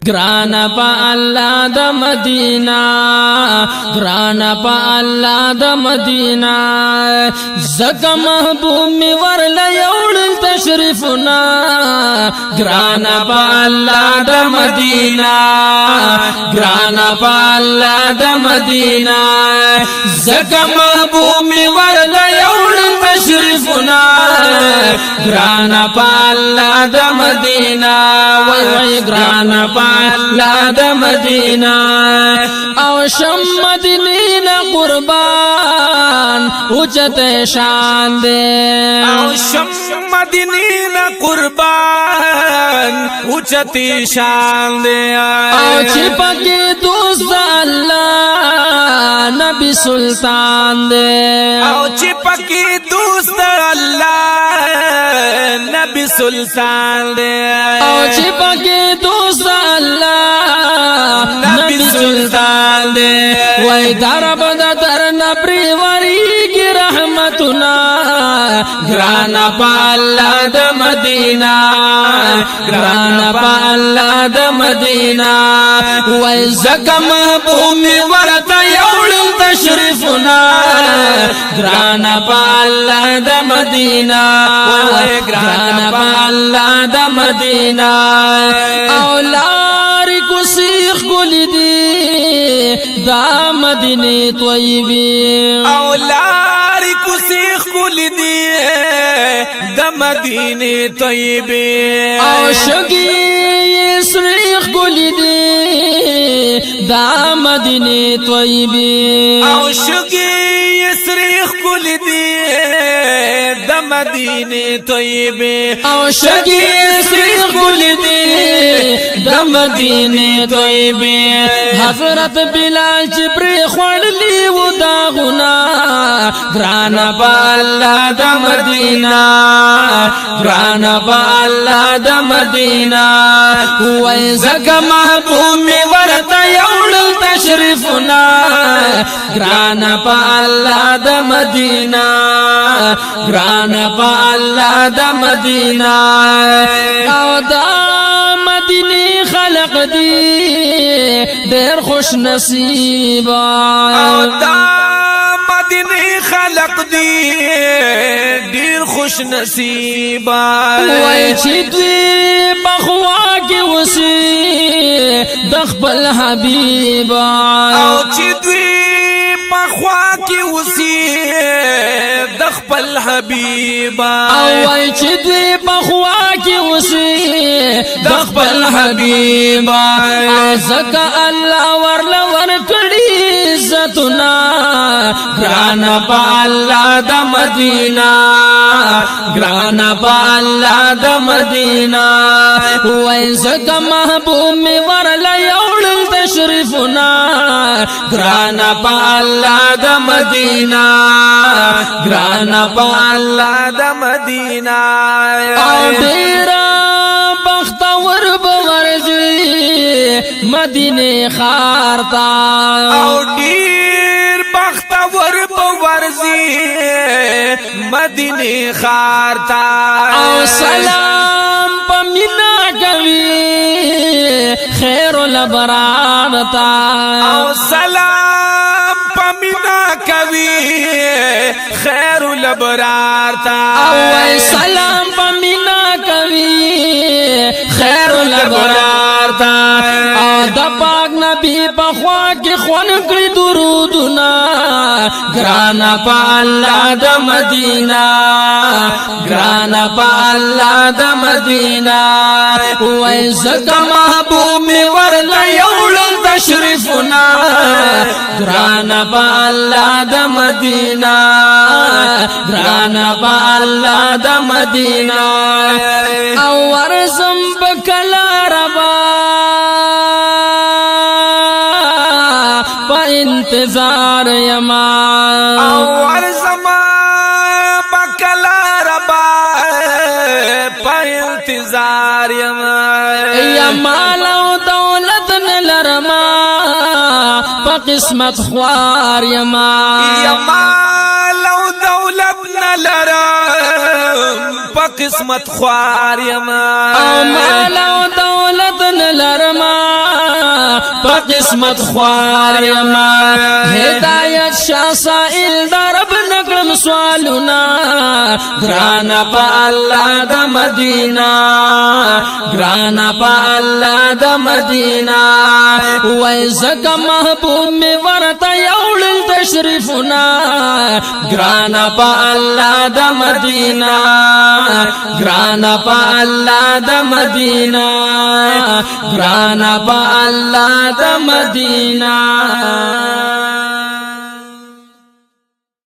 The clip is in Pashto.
گرانا پا اللہ دا مدینہ گرانا پا اللہ دا مدینہ زکا محبوب می ورلا یوڑ تشریفنا گرانا پا اللہ دا مدینہ گرانا پا اللہ دا مدینہ زکا محبوب می ورلا یوڑ تشریفنا گرانا پا اللہ دا مدینہ وی گرانا پا اللہ دا مدینہ او شم مدینین قربان اچت شان دے او شم مدینین قربان اچت شان دے او چھپکی دوست اللہ نبی سلطان دے او چھپکی دوست اللہ نبی سلطان دے او چھپکی دوست اللہ نبی سلطان دے وی درب دا در نبری وری کی رحمتنا گرانا پا اللہ دا مدینہ گرانا پا اللہ دا مدینہ وی زکا محبوب می ورطا یوڑ تشریفنا گرانا پا اللہ دا مدینہ گرانا پا اللہ دا مدینہ اولاری کو سیخ گلی دی دا مدینی طیبی اولاری کو سیخ گلی دی دا مدینی طیبی او شگی سریخ گلی دی دا مدینی طیبی او شگی سریخ گلی دی دا مدینی طیبی او شگی سریخ گلی دی دا مدینی طیبی حضرت بلال چپری خوڑلی و داغنا گرانا پا اللہ دا مدینہ گرانا پا اللہ دا مدینہ وی زکا محبوب می ورطا یوڑ تشریفنا گرانا پا اللہ دا مدینہ گرانا پا اللہ دا مدینہ او دا مدینی خلق دی دیر خوش نصیبا او دا مدینی خلق دی دیر خوش نصیبا وی چی دوی بخوا کی وسی دخبل حبیبا او چی دوی بخوا کی وسی دخبل حبیبا او وی چی دوی بخوا کی وسی دخبل حبیبا زکا اللہ ورلا ورکڑی عزتنا گرانا پا اللہ دا مدینہ گرانا پا اللہ دا مدینہ وی زکا محبوب می ورلا یوڑ تشریفنا گرانا پا اللہ دا مدینہ گرانا پا اللہ دا مدینہ او دیرا بختور بغرزی مدینہ خارتا او دیر بختور بغرزی مدینہ خارتا او سلام پا منا کوي خیر الابرارتا او سلام پا منا کوي خیر الابرارتا او سلام پا منا کوي خیر الابرارتا او دا پاک نبی پا خوا کی خون کری درودنا گرانا پا اللہ دا مدینہ گرانا پا اللہ دا مدینہ وی زکا محبوب می ورلا یوڑ تشریفنا گرانا پا اللہ دا مدینہ گرانا پا اللہ دا مدینہ او ورزم بکلا ربا پا انتظار یما او ورزم بکلا ربا پا انتظار یما لو دولت نلرما پا قسمت خوار یما لو دولت نلرم قسمت خوار یما او مال او دولت نلرما پا قسمت خوار یما ہدایت شاہ سائل دا رب نکرم سوالنا گرانا پا اللہ دا مدینہ گرانا پا اللہ دا مدینہ ویزک محبوب میں ورطا یول تشریفنا گرانا پا اللہ دا مدینہ گرانا پا اللہ دا مدینہ گرانا پا اللہ دا مدینہ